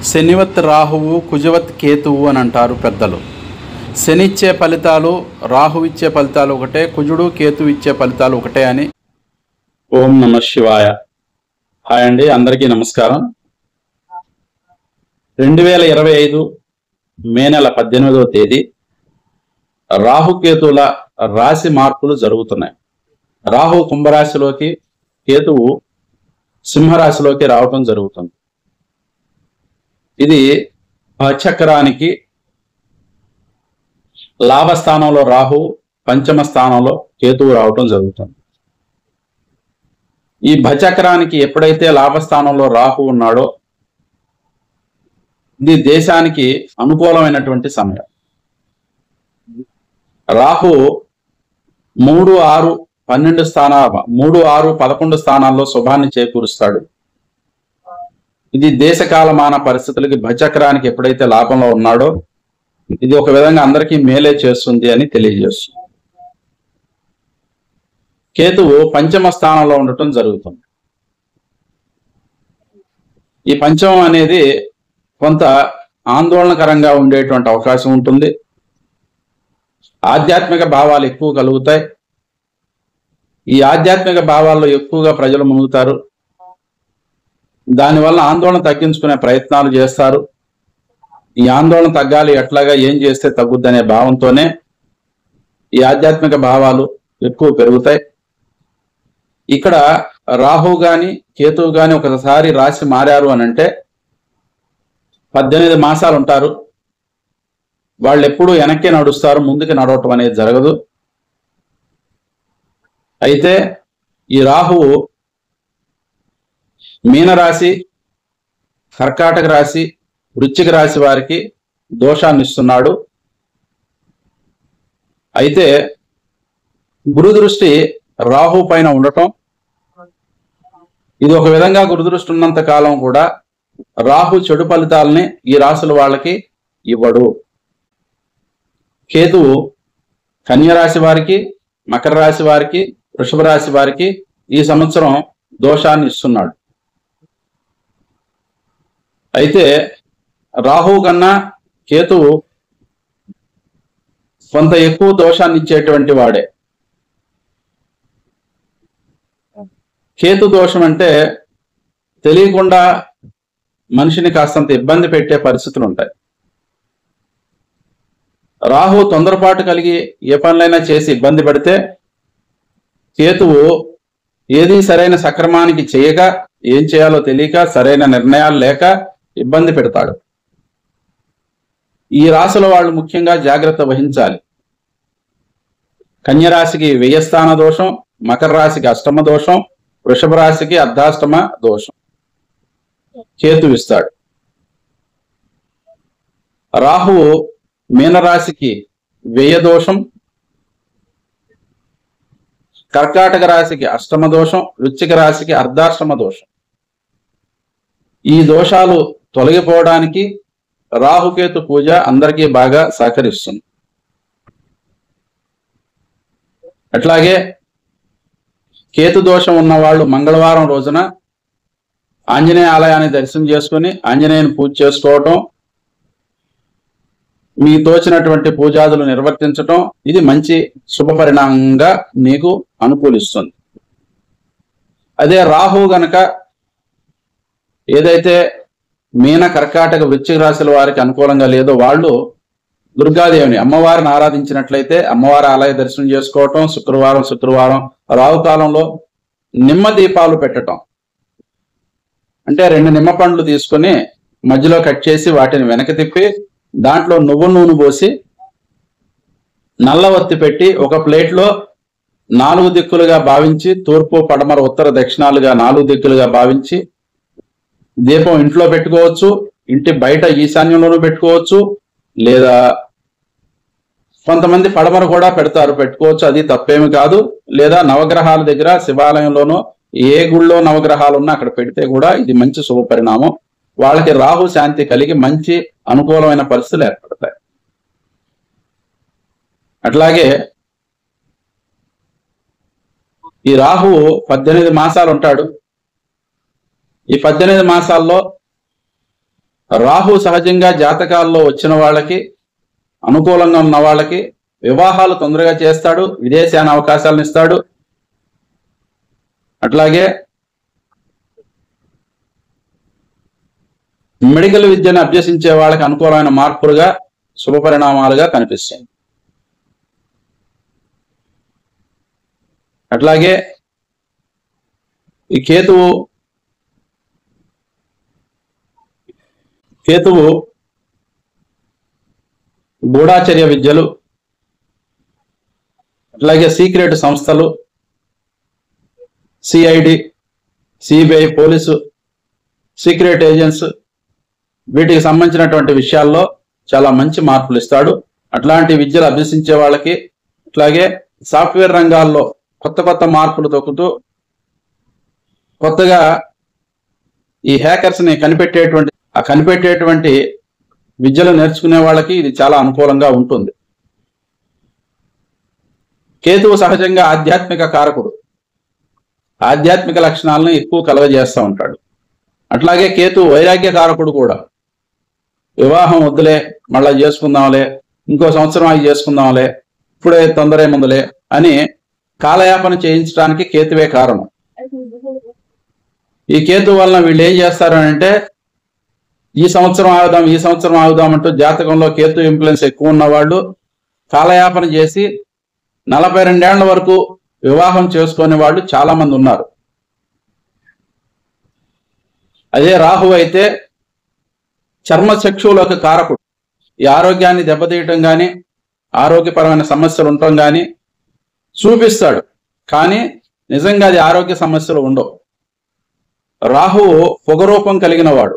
శనివత్ రాహువు కుజవత్ కేతువు అని అంటారు పెద్దలు. శనిచ్చే ఫలితాలు రాహు ఇచ్చే ఫలితాలు ఒకటే, కుజుడు కేతు ఇచ్చే ఫలితాలు ఒకటే అని. ఓం నమ శివాయ. హాయ్ అండి, అందరికీ నమస్కారం. 2025 మే నెల 18వ తేదీ రాహుకేతువుల రాశి మార్పులు జరుగుతున్నాయి. రాహు కుంభరాశిలోకి, కేతువు సింహరాశిలోకి రావటం జరుగుతుంది. ఇది చక్రానికి లాభస్థానంలో రాహు, పంచమ స్థానంలో కేతువు రావటం జరుగుతుంది. ఈ భచక్రానికి ఎప్పుడైతే లాభస్థానంలో రాహు ఉన్నాడో ఇది దేశానికి అనుకూలమైనటువంటి సమయం. రాహు 3, 6, 11 స్థానాల్లో శుభాన్ని చేకూరుస్తాడు. ఇది దేశకాలమాన పరిస్థితులకి భచక్రానికి ఎప్పుడైతే లాభంలో ఉన్నాడో ఇది ఒక విధంగా అందరికీ మేలే చేస్తుంది అని తెలియజేస్తుంది. కేతువు పంచమ స్థానంలో ఉండటం జరుగుతుంది. ఈ పంచమం అనేది కొంత ఆందోళనకరంగా ఉండేటువంటి అవకాశం ఉంటుంది. ఆధ్యాత్మిక భావాలు ఎక్కువ కలుగుతాయి. ఈ ఆధ్యాత్మిక భావాల్లో ఎక్కువగా ప్రజలు మునుగుతారు. దానివల్ల ఆందోళన తగ్గించుకునే ప్రయత్నాలు చేస్తారు. ఈ ఆందోళన తగ్గాలి, ఎట్లాగా ఏం చేస్తే తగ్గుద్దనే భావంతోనే ఈ ఆధ్యాత్మిక భావాలు ఎక్కువ పెరుగుతాయి. ఇక్కడ రాహు గాని కేతువు గాని ఒకసారి రాశి మారారు అని అంటే 18 మాసాలు ఉంటారు. వాళ్ళు ఎప్పుడూ వెనక్కి నడుస్తారు, ముందుకు నడవటం అనేది జరగదు. అయితే ఈ రాహువు మీనరాశి, కర్కాటక రాశి, వృశ్చిక రాశి వారికి దోషాన్ని ఇస్తున్నాడు. అయితే గురు దృష్టి రాహు పైన ఉండటం, ఇది ఒక విధంగా గురుదృష్టి ఉన్నంత కాలం కూడా రాహు చెడు ఫలితాలని ఈ రాశుల వాళ్ళకి ఇవ్వడు. కేతువు కన్య రాశి వారికి, మకర రాశి వారికి, వృషభ రాశి వారికి ఈ సంవత్సరం దోషాన్ని ఇస్తున్నాడు. అయితే రాహువు కన్నా కేతువు కొంత ఎక్కువ దోషాన్ని ఇచ్చేటువంటి వాడే. కేతు దోషం అంటే తెలియకుండా మనిషిని కాస్తంత ఇబ్బంది పెట్టే పరిస్థితులు ఉంటాయి. రాహు తొందరపాటు కలిగి ఏ పనులైనా చేసి ఇబ్బంది పెడితే, కేతువు ఏది సరైన సక్రమానికి చేయక, ఏం చేయాలో తెలియక, సరైన నిర్ణయాలు లేక ఇబ్బంది పెడతాడు. ఈ రాశుల వాళ్ళు ముఖ్యంగా జాగ్రత్త వహించాలి. కన్య రాశికి 1000 స్థాన దోషం, మకర రాశికి అష్టమ దోషం, వృషభ రాశికి అర్ధాష్టమ దోషం కేతు ఇస్తాడు. రాహువు మీనరాశికి 1000 దోషం, కర్కాటక రాశికి అష్టమ దోషం, వృశ్చిక రాశికి అర్ధాష్టమ దోషం. ఈ దోషాలు తొలగిపోవడానికి రాహుకేతు పూజ అందరికీ బాగా సహకరిస్తుంది. అట్లాగే కేతు దోషం ఉన్న వాళ్ళు మంగళవారం రోజున ఆంజనేయ ఆలయాన్ని దర్శనం చేసుకుని ఆంజనేయుని పూజ చేసుకోవటం, మీ తోచినటువంటి పూజాదులు నిర్వర్తించటం, ఇది మంచి శుభ పరిణామంగా మీకు అనుకూలిస్తుంది. అదే రాహు గనక ఏదైతే మీన, కర్కాటక, వృశ్చిక రాశుల వారికి అనుకూలంగా లేదో వాళ్ళు దుర్గాదేవిని, అమ్మవారిని ఆరాధించినట్లయితే అమ్మవారి ఆలయ దర్శనం చేసుకోవటం, శుక్రవారం రాహుకాలంలో నిమ్మ దీపాలు పెట్టటం. అంటే 2 నిమ్మ పండ్లు తీసుకుని మధ్యలో కట్ చేసి వాటిని వెనక్కి తిప్పి దాంట్లో నువ్వు నూనె పోసి నల్ల ఒత్తి పెట్టి ఒక ప్లేట్లో 4 దిక్కులుగా భావించి, తూర్పు, పడమర, ఉత్తర, దక్షిణాలుగా 4 దిక్కులుగా భావించి దీపం ఇంట్లో పెట్టుకోవచ్చు, ఇంటి బయట ఈశాన్యంలోనూ పెట్టుకోవచ్చు, లేదా కొంతమంది పడమర కూడా పెట్టుకోవచ్చు, అది తప్పేమి కాదు. లేదా నవగ్రహాల దగ్గర శివాలయంలోనూ ఏ గుళ్ళో నవగ్రహాలు ఉన్నా అక్కడ పెడితే కూడా ఇది మంచి శుభ పరిణామం. వాళ్ళకి రాహు శాంతి కలిగి మంచి అనుకూలమైన పరిస్థితులు ఏర్పడతాయి. అట్లాగే ఈ రాహువు 18 మాసాలు ఉంటాడు. ఈ 18 మాసాల్లో రాహు సహజంగా జాతకాల్లో వచ్చిన వాళ్ళకి, అనుకూలంగా ఉన్న వాళ్ళకి వివాహాలు తొందరగా చేస్తాడు, విదేశాన అవకాశాలను ఇస్తాడు. అట్లాగే మెడికల్ విద్యను అభ్యసించే వాళ్ళకి అనుకూలమైన మార్పులుగా, శుభ పరిణామాలుగా కనిపిస్తాయి. అట్లాగే ఈ కేతువు గూఢాచర్య విద్యలు, అట్లాగే సీక్రెట్ సంస్థలు, CID, CBI, police, secret agents, వీటికి సంబంధించినటువంటి విషయాల్లో చాలా మంచి మార్పులు ఇస్తాడు. అట్లాంటి విద్యలు అభ్యసించే వాళ్ళకి, అట్లాగే సాఫ్ట్వేర్ రంగాల్లో కొత్త కొత్త మార్పులు తొక్కుతూ కొత్తగా ఈ హ్యాకర్స్ ని కనిపెట్టేటువంటి విద్యలు నేర్చుకునే వాళ్ళకి ఇది చాలా అనుకూలంగా ఉంటుంది. కేతువు సహజంగా ఆధ్యాత్మిక కారకుడు, ఆధ్యాత్మిక లక్షణాలను ఎక్కువ కలగజేస్తూ ఉంటాడు. అట్లాగే కేతువు వైరాగ్య కారకుడు కూడా. వివాహం వద్దులే, మళ్ళా చేసుకుందాంలే, ఇంకో సంవత్సరం అవి చేసుకుందాంలే, ఇప్పుడే తొందరే ముందులే అని కాలయాపన చేయించడానికి కేతువే కారణం. ఈ కేతు వలన వీళ్ళు ఏం చేస్తారు అంటే, ఈ సంవత్సరం ఆగుదాం అంటూ జాతకంలో కేతు ఇన్ఫ్లుయెన్స్ ఎక్కువ ఉన్నవాళ్ళు కాలయాపన చేసి 42 ఏళ్ల వరకు వివాహం చేసుకునే వాళ్ళు చాలా మంది ఉన్నారు. అదే రాహు అయితే చర్మచక్షువులకు కారకుడు. ఈ ఆరోగ్యాన్ని దెబ్బతీయటం కానీ, ఆరోగ్యపరమైన సమస్యలు ఉండటం కానీ చూపిస్తాడు, కానీ నిజంగా అది ఆరోగ్య సమస్యలు ఉండవు. రాహువు పొగరూపం కలిగిన వాడు.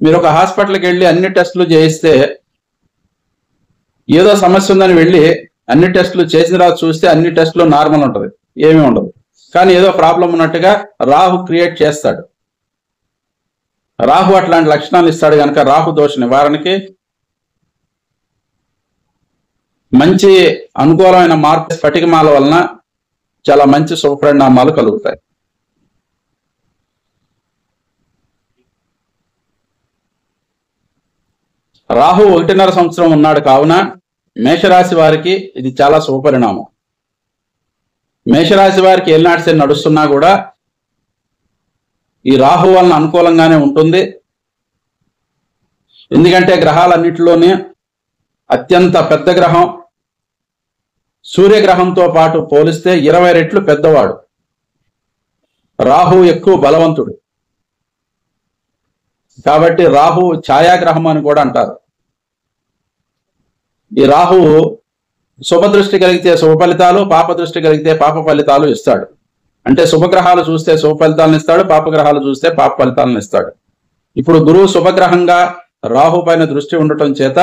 మీరు ఒక హాస్పిటల్కి వెళ్ళి అన్ని టెస్టులు చేయిస్తే, ఏదో సమస్య ఉందని వెళ్ళి అన్ని టెస్టులు చేసిన తర్వాత చూస్తే అన్ని టెస్టులు నార్మల్ ఉంటుంది, ఏమీ ఉండదు. కానీ ఏదో ప్రాబ్లం ఉన్నట్టుగా రాహు క్రియేట్ చేస్తాడు. రాహు అట్లాంటి లక్షణాలు ఇస్తాడు కనుక రాహు దోష నివారణకి మంచి అనుకూలమైన మార్పు స్ఫటికమాల వలన చాలా మంచి శుభపరిణామాలు కలుగుతాయి. రాహు 1.5 సంవత్సరం ఉన్నాడు కావున మేషరాశి వారికి ఇది చాలా శుభపరిణామం. మేషరాశి వారికి ఏలినాటి శని నడుస్తున్నా కూడా ఈ రాహు వలన అనుకూలంగానే ఉంటుంది. ఎందుకంటే గ్రహాలన్నిటిలోనే అత్యంత పెద్ద గ్రహం సూర్యగ్రహంతో పాటు పోలిస్తే 20 రెట్లు పెద్దవాడు. రాహు ఎక్కువ బలవంతుడు కాబట్టి రాహు ఛాయాగ్రహం అని కూడా అంటారు. ఈ రాహువు శుభదృష్టి కలిగితే శుభ ఫలితాలు, పాప దృష్టి కలిగితే పాప ఫలితాలు ఇస్తాడు. అంటే శుభగ్రహాలు చూస్తే శుభ ఫలితాలను ఇస్తాడు, పాపగ్రహాలు చూస్తే పాప ఫలితాలను ఇస్తాడు. ఇప్పుడు గురువు శుభగ్రహంగా రాహు పైన దృష్టి ఉండటం చేత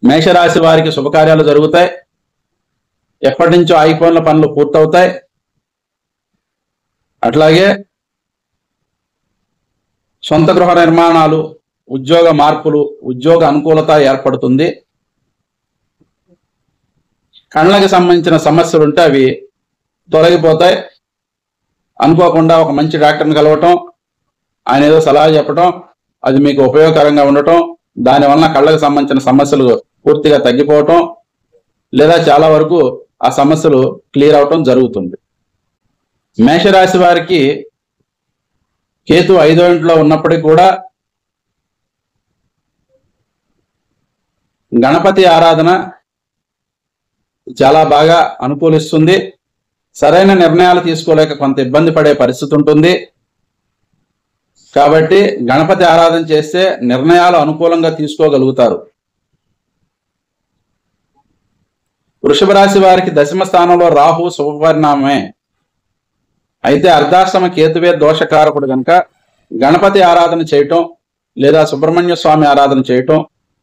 మేషరాశి వారికి శుభకార్యాలు జరుగుతాయి. ఎప్పటి నుంచో ఆగిపోయిన పనులు పూర్తవుతాయి. అట్లాగే సొంత గృహ నిర్మాణాలు, ఉద్యోగ మార్పులు, ఉద్యోగ అనుకూలత ఏర్పడుతుంది. కళ్ళకి సంబంధించిన సమస్యలు ఉంటే అవి తొలగిపోతాయి. అనుకోకుండా ఒక మంచి డాక్టర్ని కలవటం, ఆయన ఏదో సలహా చెప్పటం, అది మీకు ఉపయోగకరంగా ఉండటం, దానివల్ల కళ్ళకు సంబంధించిన సమస్యలు పూర్తిగా తగ్గిపోవటం లేదా చాలా వరకు ఆ సమస్యలు క్లియర్ అవటం జరుగుతుంది. మేషరాశి వారికి కేతు 5వ ఇంట్లో ఉన్నప్పటికీ కూడా గణపతి ఆరాధన చాలా బాగా అనుకూలిస్తుంది. సరైన నిర్ణయాలు తీసుకోలేక కొంత ఇబ్బంది పడే పరిస్థితి ఉంటుంది. కాబట్టి గణపతి ఆరాధన చేస్తే నిర్ణయాలు అనుకూలంగా తీసుకోగలుగుతారు. వృషభ రాశి వారికి 10వ స్థానంలో రాహు శుభపరిణామమే. అయితే అర్ధాశ్రమ కేతువే దోషకారకుడు కనుక గణపతి ఆరాధన చేయటం లేదా సుబ్రహ్మణ్య స్వామి ఆరాధన చేయటం,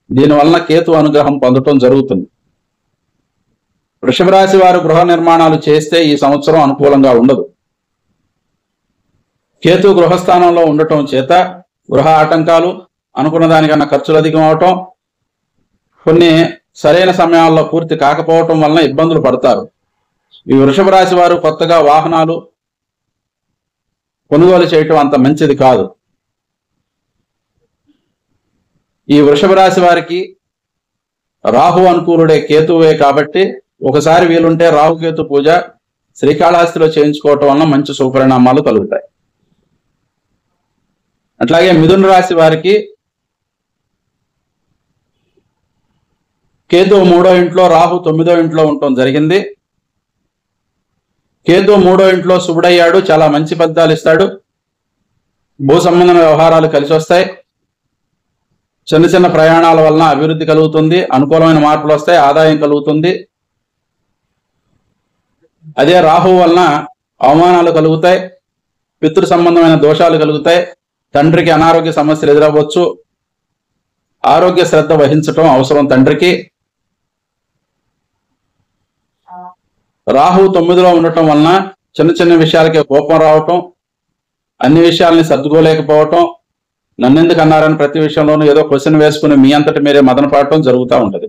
దీనివలన కేతు అనుగ్రహం పొందటం జరుగుతుంది. వృషభ రాశి వారు గృహ నిర్మాణాలు చేస్తే ఈ సంవత్సరం అనుకూలంగా ఉండదు. కేతు గృహస్థానంలో ఉండటం చేత గృహ ఆటంకాలు, అనుకున్న దానికన్నా ఖర్చులు అధికం అవటం, కొన్ని సరైన సమయాల్లో పూర్తి కాకపోవటం వలన ఇబ్బందులు పడతారు. ఈ వృషభ రాశి వారు కొత్తగా వాహనాలు కొనుగోలు చేయటం అంత మంచిది కాదు. ఈ వృషభ రాశి వారికి రాహు అనుకూలుడే కేతువే కాబట్టి ఒకసారి వీలుంటే రాహుకేతు పూజ శ్రీకాళహస్తిలో చేయించుకోవటం వలన మంచి శుభపరిణామాలు కలుగుతాయి. అట్లాగే మిథున రాశి వారికి కేతు 3వ ఇంట్లో, రాహు 9వ ఇంట్లో ఉండటం జరిగింది. కేతు 3వ ఇంట్లో శుభుడయ్యాడు, చాలా మంచి ఫలితాలు ఇస్తాడు. భూ సంబంధమైన వ్యవహారాలు కలిసి వస్తాయి. చిన్న చిన్న ప్రయాణాల వలన అభివృద్ధి కలుగుతుంది, అనుకూలమైన మార్పులు వస్తాయి, ఆదాయం కలుగుతుంది. అదే రాహు వలన అవమానాలు కలుగుతాయి, పితృ సంబంధమైన దోషాలు కలుగుతాయి, తండ్రికి అనారోగ్య సమస్యలు ఎదురవ్వచ్చు. ఆరోగ్య శ్రద్ధ వహించటం అవసరం తండ్రికి. రాహు 9లో ఉండటం వలన చిన్న చిన్న విషయాలకే కోపం రావటం, అన్ని విషయాల్ని సర్దుకోలేకపోవటం, నన్నెందుకు అన్నారని ప్రతి విషయంలోనూ ఏదో క్వశ్చన్ వేసుకుని మీ అంతటి మీరే మదన పడటం జరుగుతూ ఉంటుంది.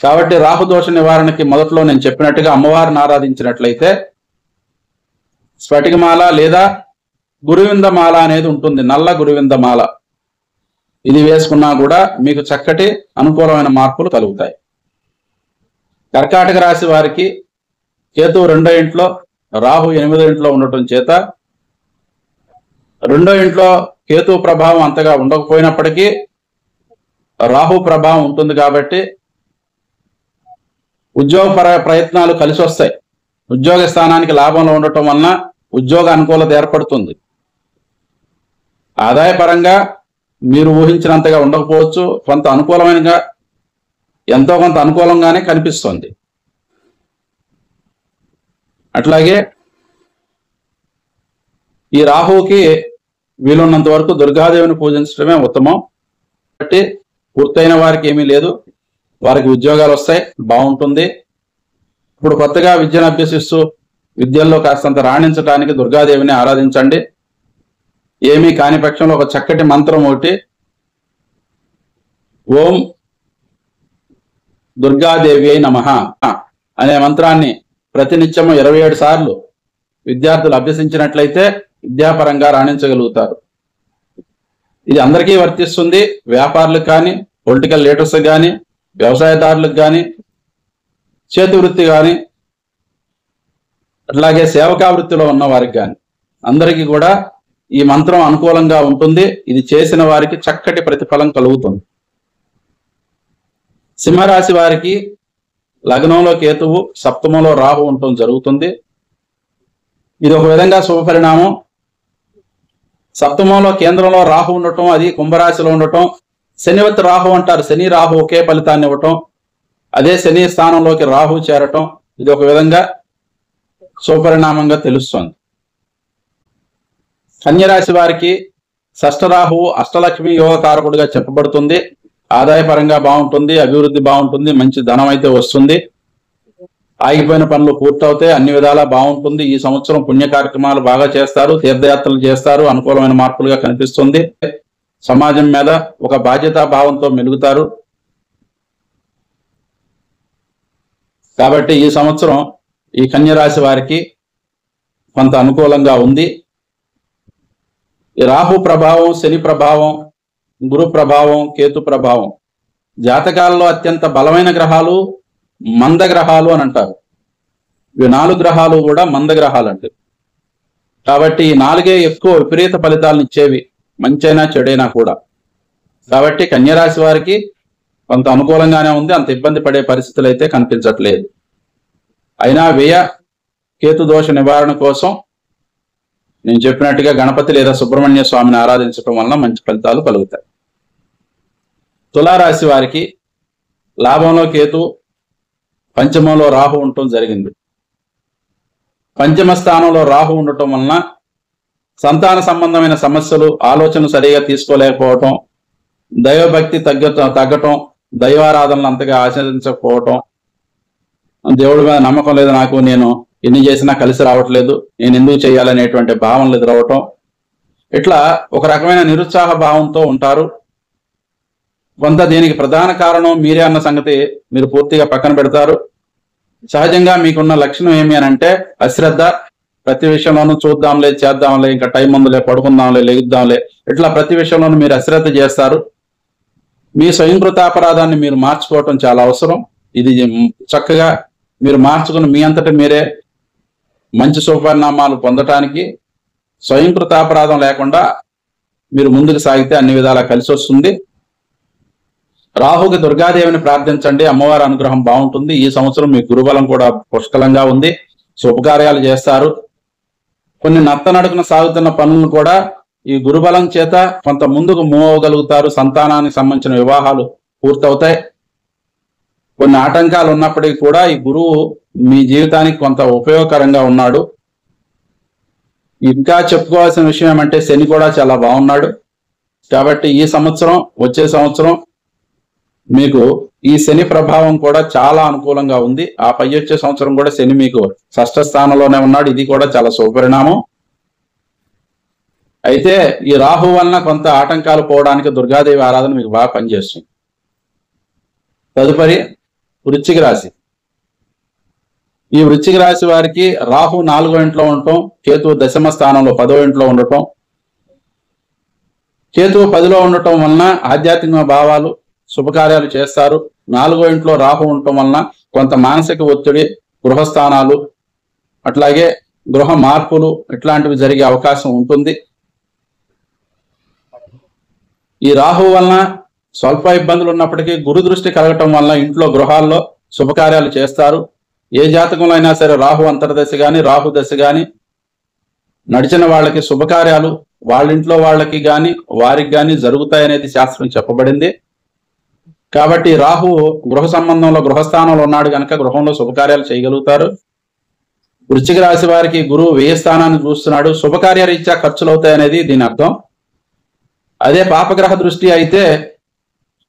కాబట్టి రాహు దోష నివారణకి మొదట్లో నేను చెప్పినట్టుగా అమ్మవారిని ఆరాధించినట్లయితే స్ఫటికమాల లేదా గురువిందమాల అనేది ఉంటుంది, నల్ల గురువిందమాల. ఇది వేసుకున్నా కూడా మీకు చక్కటి అనుకూలమైన మార్పులు కలుగుతాయి. కర్కాటక రాశి వారికి కేతు 2వ ఇంట్లో, రాహు 8వ ఇంట్లో ఉండటం చేత 2వ ఇంట్లో కేతు ప్రభావం అంతగా ఉండకపోయినప్పటికీ రాహు ప్రభావం ఉంటుంది కాబట్టి ఉద్యోగ ప్రయత్నాలు కలిసి వస్తాయి. ఉద్యోగ స్థానానికి లాభంలో ఉండటం వలన ఉద్యోగ అనుకూలత ఏర్పడుతుంది. ఆదాయపరంగా మీరు ఊహించినంతగా ఉండకపోవచ్చు, కొంత అనుకూలమైనగా ఎంతో కొంత అనుకూలంగానే కనిపిస్తుంది. అట్లాగే ఈ రాహువుకి వీలున్నంత వరకు దుర్గాదేవిని పూజించడమే ఉత్తమం. కాబట్టి పూర్తయిన వారికి ఏమీ లేదు, వారికి ఉద్యోగాలు వస్తాయి, బాగుంటుంది. ఇప్పుడు కొత్తగా విద్యను అభ్యసిస్తూ విద్యల్లో కాస్తంత రాణించడానికి దుర్గాదేవిని ఆరాధించండి. ఏమీ కాని పక్షంలో ఒక చక్కటి మంత్రం ఒకటి, ఓం దుర్గాదేవి నమః అనే మంత్రాన్ని ప్రతినిత్యము 27 సార్లు విద్యార్థులు అభ్యసించినట్లయితే విద్యాపరంగా రాణించగలుగుతారు. ఇది అందరికీ వర్తిస్తుంది. వ్యాపారులకు కానీ, పొలిటికల్ లీడర్స్ కానీ, వ్యవసాయదారులకు కానీ, చేతి వృత్తి కానీ, అట్లాగే సేవకా వృత్తిలో ఉన్న వారికి కానీ అందరికీ కూడా ఈ మంత్రం అనుకూలంగా ఉంటుంది. ఇది చేసిన వారికి చక్కటి ప్రతిఫలం కలుగుతుంది. సింహరాశి వారికి లగ్నంలో కేతువు, సప్తమంలో రాహు ఉండటం జరుగుతుంది. ఇది ఒక విధంగా శుభపరిణామం. సప్తమంలో కేంద్రంలో రాహు ఉండటం, అది కుంభరాశిలో ఉండటం, శనివత్ రాహు అంటారు. శని రాహు ఒకే ఫలితాన్ని ఇవ్వటం, అదే శని స్థానంలోకి రాహు చేరటం, ఇది ఒక విధంగా శుభపరిణామంగా తెలుస్తోంది. కన్యరాశి వారికి షష్ఠరాహువు అష్టలక్ష్మి యోగ కారకుడిగా చెప్పబడుతుంది. ఆదాయపరంగా బాగుంటుంది, అభివృద్ధి బాగుంటుంది, మంచి ధనం అయితే వస్తుంది, ఆగిపోయిన పనులు పూర్తవుతాయి, అన్ని విధాలా బాగుంటుంది. ఈ సంవత్సరం పుణ్య కార్యక్రమాలు బాగా చేస్తారు, తీర్థయాత్రలు చేస్తారు, అనుకూలమైన మార్పులుగా కనిపిస్తుంది. సమాజం మీద ఒక బాధ్యతా భావంతో మెలుగుతారు. కాబట్టి ఈ సంవత్సరం ఈ కన్యరాశి వారికి కొంత అనుకూలంగా ఉంది. ఈ రాహు ప్రభావం, శని ప్రభావం, గురు ప్రభావం, కేతు ప్రభావం, జాతకాలలో అత్యంత బలమైన గ్రహాలు మంద గ్రహాలు అని అంటారు. ఇవి 4 గ్రహాలు కూడా మంద గ్రహాలు అంటే. కాబట్టి ఈ 4 ఎక్కువ విపరీత ఫలితాలను ఇచ్చేవి, మంచైనా చెడైనా కూడా. కాబట్టి కన్యరాశి వారికి కొంత అనుకూలంగానే ఉంది, అంత ఇబ్బంది పడే పరిస్థితులు అయితే కనిపించట్లేదు. అయినా వ్యయ కేతు దోష నివారణ కోసం నేను చెప్పినట్టుగా గణపతి లేదా సుబ్రహ్మణ్య స్వామిని ఆరాధించడం వలన మంచి ఫలితాలు కలుగుతాయి. తులారాశి వారికి లాభంలో కేతు, పంచమంలో రాహు ఉండటం జరిగింది. పంచమ స్థానంలో రాహు ఉండటం వలన సంతాన సంబంధమైన సమస్యలు, ఆలోచనలు సరిగా తీసుకోలేకపోవటం, దైవభక్తి తగ్గటం, దైవారాధనలు అంతగా ఆచరించకపోవటం, దేవుడి మీద నమ్మకం లేదు నాకు, నేను ఎన్ని చేసినా కలిసి రావట్లేదు, నేను ఎందుకు చేయాలనేటువంటి భావనలు ఎదురవటం, ఇట్లా ఒక రకమైన నిరుత్సాహ భావంతో ఉంటారు. కొంత దీనికి ప్రధాన కారణం మీరే అన్న సంగతి మీరు పూర్తిగా పక్కన పెడతారు. సహజంగా మీకున్న లక్షణం ఏమి అని అంటే అశ్రద్ధ. ప్రతి విషయంలోనూ చూద్దాంలే, చేద్దాంలే, ఇంకా టైం ఉందిలే, పడుకుందాంలే, లెగుద్దాంలే, ఇట్లా ప్రతి విషయంలోనూ మీరు అశ్రద్ధ చేస్తారు. మీ స్వయంకృతాపరాధాన్ని మీరు మార్చుకోవటం చాలా అవసరం. ఇది చక్కగా మీరు మార్చుకుని మీ అంతటా మీరే మంచి శుభపరిణామాలు పొందటానికి స్వయంకృతాపరాధం లేకుండా మీరు ముందుకు సాగితే అన్ని విధాలా కలిసి వస్తుంది. రాహుకి దుర్గాదేవిని ప్రార్థించండి, అమ్మవారి అనుగ్రహం బాగుంటుంది. ఈ సంవత్సరం మీ గురుబలం కూడా పుష్కలంగా ఉంది, శుభకార్యాలు చేస్తారు. కొన్ని నత్తనడుకున సాగుతున్న పనులను కూడా ఈ గురుబలం చేత కొంత ముందుకు మూవ్ అవ్వగలుగుతారు. సంతానానికి సంబంధించిన వివాహాలు పూర్తవుతాయి. కొన్ని ఆటంకాలు ఉన్నప్పటికీ కూడా ఈ గురువు మీ జీవితానికి కొంత ఉపయోగకరంగా ఉన్నాడు. ఇంకా చెప్పుకోవాల్సిన విషయం ఏమంటే శని కూడా చాలా బాగున్నాడు. కాబట్టి ఈ సంవత్సరం, వచ్చే సంవత్సరం మీకు ఈ శని ప్రభావం కూడా చాలా అనుకూలంగా ఉంది. ఆ పై వచ్చే సంవత్సరం కూడా శని మీకు షష్ఠ స్థానంలోనే ఉన్నాడు. ఇది కూడా చాలా శుభపరిణామం. అయితే ఈ రాహు వలన కొంత ఆటంకాలు పోవడానికి దుర్గాదేవి ఆరాధన మీకు బాగా పనిచేస్తుంది. తదుపరి వృశ్చిక రాశి. ఈ వృశ్చిక రాశి వారికి రాహు 4వ ఇంట్లో ఉండటం, కేతువు దశమ స్థానంలో 10వ ఇంట్లో ఉండటం, కేతువు 10లో ఉండటం వలన ఆధ్యాత్మిక భావాలు, శుభకార్యాలు చేస్తారు. 4వ ఇంట్లో రాహు ఉండటం వలన కొంత మానసిక ఒత్తిడి, గృహస్థానాలు, అట్లాగే గృహ మార్పులు ఇట్లాంటివి జరిగే అవకాశం ఉంటుంది. ఈ రాహు వలన స్వల్ప ఇబ్బందులు ఉన్నప్పటికీ గురు దృష్టి కలగటం వలన ఇంట్లో గృహాల్లో శుభకార్యాలు చేస్తారు. ఏ జాతకంలో అయినా సరే రాహు అంతర్దశ కానీ రాహు దశ కానీ నడిచిన వాళ్ళకి శుభకార్యాలు వాళ్ళ ఇంట్లో వాళ్ళకి కానీ వారికి కానీ జరుగుతాయనేది శాస్త్రం చెప్పబడింది. కాబట్టి రాహు గృహ సంబంధంలో గృహస్థానంలో ఉన్నాడు కనుక గృహంలో శుభకార్యాలు చేయగలుగుతారు. వృశ్చిక రాశి వారికి గురువు 1000 స్థానాన్ని చూస్తున్నాడు. శుభకార్య రీత్యా ఖర్చులు అవుతాయనేది దీని అర్థం. అదే పాపగ్రహ దృష్టి అయితే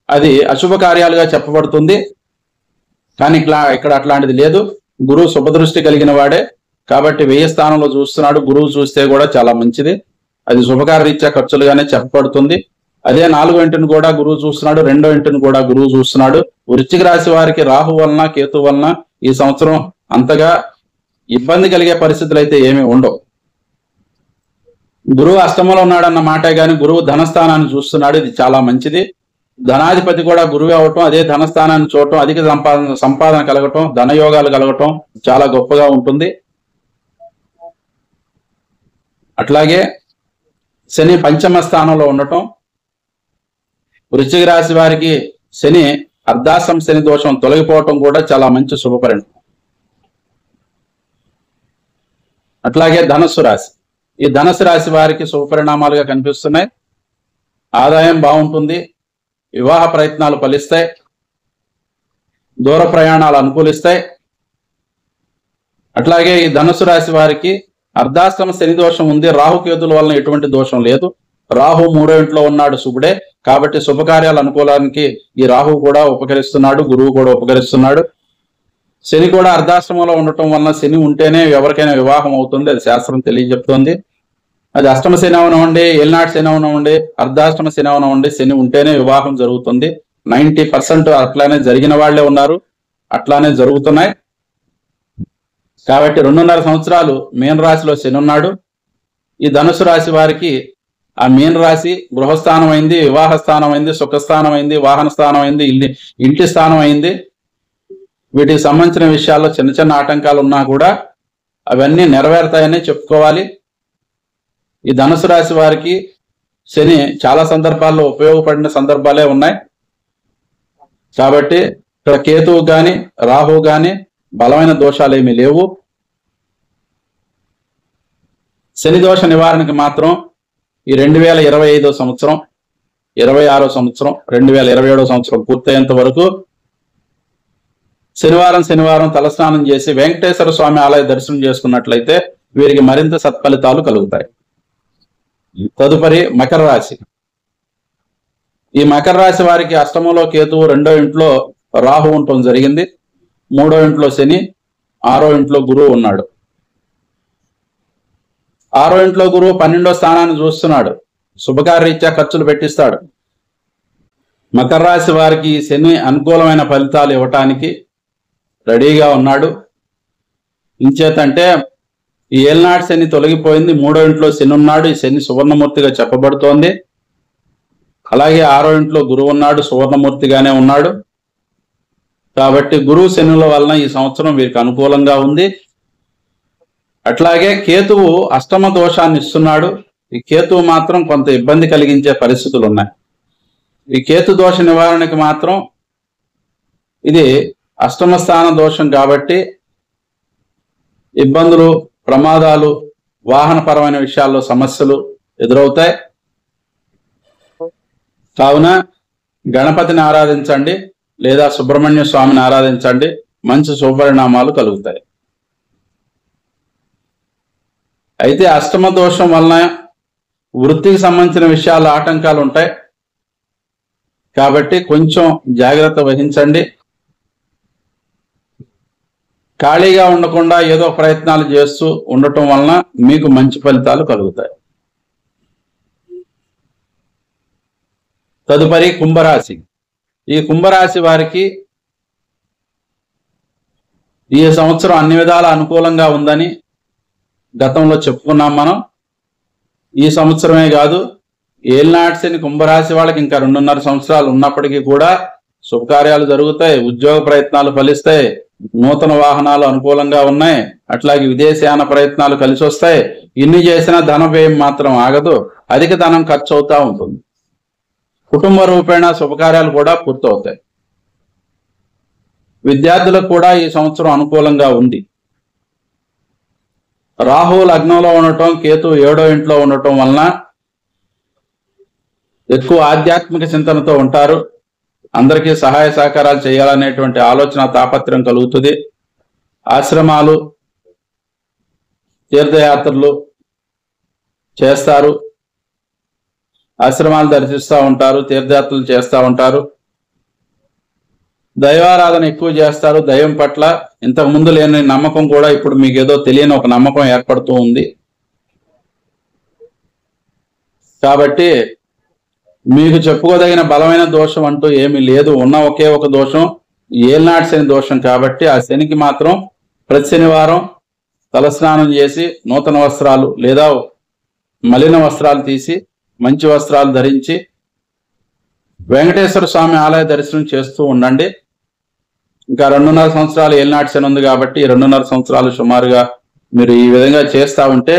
అది అశుభ కార్యాలుగా చెప్పబడుతుంది. కానీ ఇక్కడ అట్లాంటిది లేదు. గురువు శుభదృష్టి కలిగిన వాడే కాబట్టి 1000 స్థానంలో చూస్తున్నాడు. గురువు చూస్తే కూడా చాలా మంచిది. అది శుభకార్య రీత్యా ఖర్చులుగానే చెప్పబడుతుంది. అదే 4వ ఇంటిని కూడా గురువు చూస్తున్నాడు, 2వ ఇంటిని కూడా గురువు చూస్తున్నాడు. వృశ్చిక రాశి వారికి రాహు వలన కేతు వలన ఈ సంవత్సరం అంతగా ఇబ్బంది కలిగే పరిస్థితులు అయితే ఏమీ ఉండవు. గురువు అష్టమంలో ఉన్నాడన్న మాటే కానీ గురువు ధనస్థానాన్ని చూస్తున్నాడు. ఇది చాలా మంచిది. ధనాధిపతి కూడా గురువే అవటం, అదే ధనస్థానాన్ని చూడటం, అధిక సంపాదన కలగటం, ధనయోగాలు కలగటం చాలా గొప్పగా ఉంటుంది. అట్లాగే శని 5వ స్థానంలో ఉండటం, వృశ్చిక రాశి వారికి శని అర్ధాష్టమ శని దోషం తొలగిపోవటం కూడా చాలా మంచి శుభపరిణామం. అట్లాగే ధనస్సు రాశి. ఈ ధనస్సు రాశి వారికి శుభపరిణామాలుగా కనిపిస్తున్నాయి. ఆదాయం బాగుంటుంది, వివాహ ప్రయత్నాలు ఫలిస్తాయి, దూర ప్రయాణాలు అనుకూలిస్తాయి. అట్లాగే ఈ ధనుసు రాశి వారికి అర్ధాష్టమ శని దోషం ఉంది. రాహుకేతుల వలన ఎటువంటి దోషం లేదు. రాహు 3వ ఇంట్లో ఉన్నాడు, శుభుడే. కాబట్టి శుభకార్యాలు అనుకూలానికి ఈ రాహు కూడా ఉపకరిస్తున్నాడు, గురువు కూడా ఉపకరిస్తున్నాడు. శని కూడా అర్ధాష్టమంలో ఉండటం వలన శని ఉంటేనే ఎవరికైనా వివాహం అవుతుంది, అది శాస్త్రం తెలియజెప్తుంది. అది అష్టమ శని అవనివ్వండి, ఏలినాటి శని అవనివ్వండి, అర్ధాష్టమ శని అవనివ్వండి, శని ఉంటేనే వివాహం జరుగుతుంది. 90% అట్లానే జరిగిన వాళ్లే ఉన్నారు, అట్లానే జరుగుతున్నాయి. కాబట్టి 2.5 సంవత్సరాలు మీన రాశిలో శని ఉన్నాడు. ఈ ధనుసు రాశి వారికి ఆ మీన రాశి గృహస్థానం అయింది, వివాహ స్థానం అయింది, సుఖస్థానం అయింది, వాహన స్థానం అయింది, ఇంటి స్థానం అయింది. వీటికి సంబంధించిన విషయాల్లో చిన్న చిన్న ఆటంకాలు ఉన్నా కూడా అవన్నీ నెరవేరుతాయని చెప్పుకోవాలి. ఈ ధనుసు రాశి వారికి శని చాలా సందర్భాల్లో ఉపయోగపడిన సందర్భాలే ఉన్నాయి. కాబట్టి ఇక్కడ కేతువు గాని రాహువు గాని బలమైన దోషాలు ఏమీ లేవు. శని దోష నివారణకి మాత్రం ఈ 2025వ సంవత్సరం, 26వ సంవత్సరం, 2027వ సంవత్సరం పూర్తయ్యేంత వరకు శనివారం తలస్నానం చేసి వెంకటేశ్వర స్వామి ఆలయ దర్శనం చేసుకున్నట్లయితే వీరికి మరింత సత్ఫలితాలు కలుగుతాయి. తదుపరి మకర రాశి. ఈ మకర రాశి వారికి అష్టమంలో కేతువు, 2వ ఇంట్లో రాహు ఉండటం జరిగింది, 3వ ఇంట్లో శని, 6వ ఇంట్లో గురువు ఉన్నాడు. 6వ ఇంట్లో గురువు 12వ స్థానాన్ని చూస్తున్నాడు, శుభకార్యరీత్యా ఖర్చులు పెట్టిస్తాడు. మకర రాశి వారికి శని అనుకూలమైన ఫలితాలు ఇవ్వటానికి రెడీగా ఉన్నాడు. ఇంచేతంటే ఈ ఏలినాటి శని తొలగిపోయింది, 3వ ఇంట్లో శని ఉన్నాడు. ఈ శని సువర్ణమూర్తిగా చెప్పబడుతోంది. అలాగే 6వ ఇంట్లో గురువు ఉన్నాడు, సువర్ణమూర్తిగానే ఉన్నాడు. కాబట్టి గురువు శనుల వలన ఈ సంవత్సరం వీరికి అనుకూలంగా ఉంది. అట్లాగే కేతువు అష్టమ దోషాన్ని ఇస్తున్నాడు. ఈ కేతువు మాత్రం కొంత ఇబ్బంది కలిగించే పరిస్థితులు ఉన్నాయి. ఈ కేతు దోష నివారణకి మాత్రం ఇది అష్టమ స్థాన దోషం కాబట్టి ఇబ్బందులు, ప్రమాదాలు, వాహనపరమైన విషయాల్లో సమస్యలు ఎదురవుతాయి. కావున గణపతిని ఆరాధించండి లేదా సుబ్రహ్మణ్య స్వామిని ఆరాధించండి, మంచి శుభపరిణామాలు కలుగుతాయి. అయితే అష్టమ దోషం వలన వృత్తికి సంబంధించిన విషయాలు ఆటంకాలు ఉంటాయి కాబట్టి కొంచెం జాగ్రత్త వహించండి. ఖాళీగా ఉండకుండా ఏదో ప్రయత్నాలు చేస్తూ ఉండటం వలన మీకు మంచి ఫలితాలు కలుగుతాయి. తదుపరి కుంభరాశి. ఈ కుంభరాశి వారికి ఈ సంవత్సరం అన్ని విధాల అనుకూలంగా ఉందని గతంలో చెప్పుకున్నాం మనం. ఈ సంవత్సరమే కాదు, ఏలినాటి శని కుంభరాశి వాళ్ళకి ఇంకా 2.5 సంవత్సరాలు ఉన్నప్పటికీ కూడా శుభకార్యాలు జరుగుతాయి, ఉద్యోగ ప్రయత్నాలు ఫలిస్తాయి, నూతన వాహనాలు అనుకూలంగా ఉన్నాయి, అట్లాగే విదేశయాన ప్రయత్నాలు కలిసి వస్తాయి. ఇన్ని చేసినా ధన వ్యయం మాత్రం ఆగదు, అధిక ధనం ఖర్చు అవుతా ఉంటుంది. కుటుంబ రూపేణ శుభకార్యాలు కూడా పూర్తవుతాయి. విద్యార్థులకు కూడా ఈ సంవత్సరం అనుకూలంగా ఉంది. రాహు లగ్నంలో ఉండటం, కేతు 7వ ఇంట్లో ఉండటం వలన ఎక్కువ ఆధ్యాత్మిక చింతనతో ఉంటారు. అందరికీ సహాయ సహకారాలు చేయాలనేటువంటి ఆలోచన, తాపత్రయం కలుగుతుంది. ఆశ్రమాలు, తీర్థయాత్రలు చేస్తారు, ఆశ్రమాలు దర్శిస్తూ ఉంటారు, తీర్థయాత్రలు చేస్తూ ఉంటారు. దైవారాధన ఎక్కువ చేస్తారు. దైవం పట్ల ఇంతకు ముందు లేని నమ్మకం కూడా ఇప్పుడు మీకు ఏదో తెలియని ఒక నమ్మకం ఏర్పడుతూ ఉంది. కాబట్టి మీకు చెప్పుకోదగిన బలమైన దోషం అంటూ ఏమీ లేదు. ఉన్న ఒకే ఒక దోషం ఏలినాటి శని దోషం. కాబట్టి ఆ శనికి మాత్రం ప్రతి శనివారం తలస్నానం చేసి నూతన వస్త్రాలు లేదా మలిన వస్త్రాలు తీసి మంచి వస్త్రాలు ధరించి వెంకటేశ్వర స్వామి ఆలయ దర్శనం చేస్తూ ఉండండి. ఇంకా 2.5 సంవత్సరాలు ఏలినాటి శని ఉంది కాబట్టి 2.5 సంవత్సరాలు సుమారుగా మీరు ఈ విధంగా చేస్తూ ఉంటే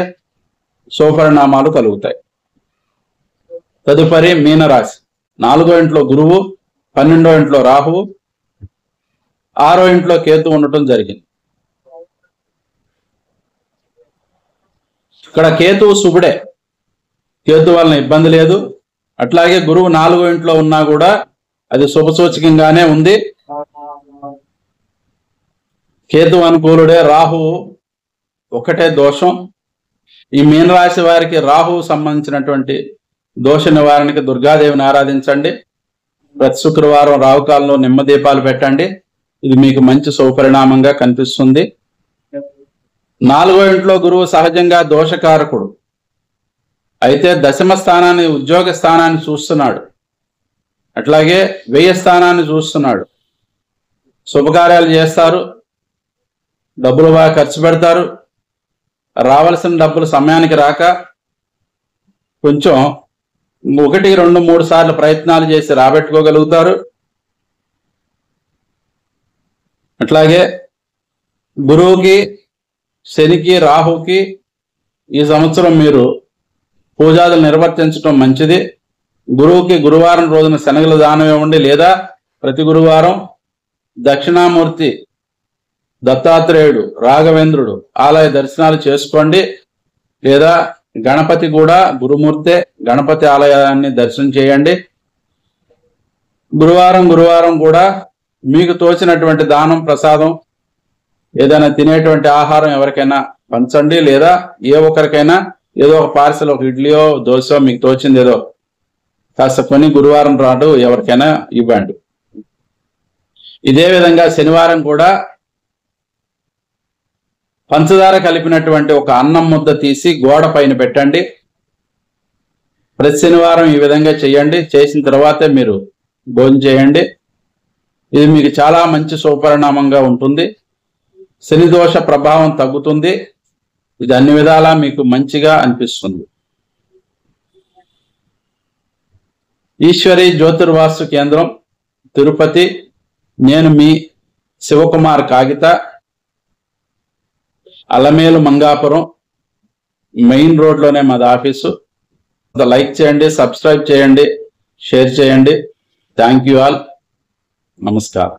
శుభపరిణామాలు కలుగుతాయి. తదుపరి మీనరాశి. 4వ ఇంట్లో గురువు, 12వ ఇంట్లో రాహువు, 6వ ఇంట్లో కేతు ఉండటం జరిగింది. ఇక్కడ కేతువు శుభుడే, కేతు వలన ఇబ్బంది లేదు. అట్లాగే గురువు 4వ ఇంట్లో ఉన్నా కూడా అది శుభసూచకంగానే ఉంది. కేతు అనుకూలుడే, రాహువు ఒకటే దోషం. ఈ మీనరాశి వారికి రాహువు సంబంధించినటువంటి దోష నివారణకి దుర్గాదేవిని ఆరాధించండి. ప్రతి శుక్రవారం రాహుకాలంలో నిమ్మదీపాలు పెట్టండి. ఇది మీకు మంచి శుభపరిణామంగా కనిపిస్తుంది. 4వ ఇంట్లో గురువు సహజంగా దోషకారకుడు. అయితే దశమ స్థానాన్ని, ఉద్యోగ స్థానాన్ని చూస్తున్నాడు, అట్లాగే వ్యయ స్థానాన్ని చూస్తున్నాడు. శుభకార్యాలు చేస్తారు, డబ్బులు బాగా ఖర్చు పెడతారు. రావాల్సిన డబ్బులు సమయానికి రాక కొంచెం 1, 2, 3 సార్లు ప్రయత్నాలు చేసి రాబెట్టుకోగలుగుతారు. అట్లాగే గురువుకి, శనికి, రాహుకి ఈ సంవత్సరం మీరు పూజాదులు నిర్వర్తించడం మంచిది. గురువుకి గురువారం రోజున శనగల దానం ఇవ్వండి, లేదా ప్రతి గురువారం దక్షిణామూర్తి, దత్తాత్రేయుడు, రాఘవేంద్రుడు ఆలయ దర్శనాలు చేసుకోండి. లేదా గణపతి కూడా గురుమూర్తే, గణపతి ఆలయాన్ని దర్శనం చేయండి. గురువారం కూడా మీకు తోచినటువంటి దానం, ప్రసాదం, ఏదైనా తినేటువంటి ఆహారం ఎవరికైనా పంచండి. లేదా ఏ ఒక్కరికైనా ఏదో ఒక పార్సల్, ఒక ఇడ్లీయో దోశ మీకు తోచింది ఏదో కాస్త కొని గురువారం రాడు ఎవరికైనా ఇవ్వండి. ఇదే విధంగా శనివారం కూడా పంచదార కలిపినటువంటి ఒక అన్నం ముద్ద తీసి గోడ పైన పెట్టండి. ప్రతి శనివారం ఈ విధంగా చేయండి. చేసిన తర్వాతే మీరు భోజనం చేయండి. ఇది మీకు చాలా మంచి శుభపరిణామంగా ఉంటుంది. శని దోష ప్రభావం తగ్గుతుంది. ఇది అన్ని విధాలా మీకు మంచిగా అనిపిస్తుంది. ఈశ్వరి జ్యోతిర్వాస్తు కేంద్రం, తిరుపతి. నేను మీ శివకుమార్ కాగిత, అలమేలు మంగాపురం మెయిన్ రోడ్లోనే మాది ఆఫీసు. లైక్ చేయండి, సబ్స్క్రైబ్ చేయండి, షేర్ చేయండి. Thank you all. నమస్కారం.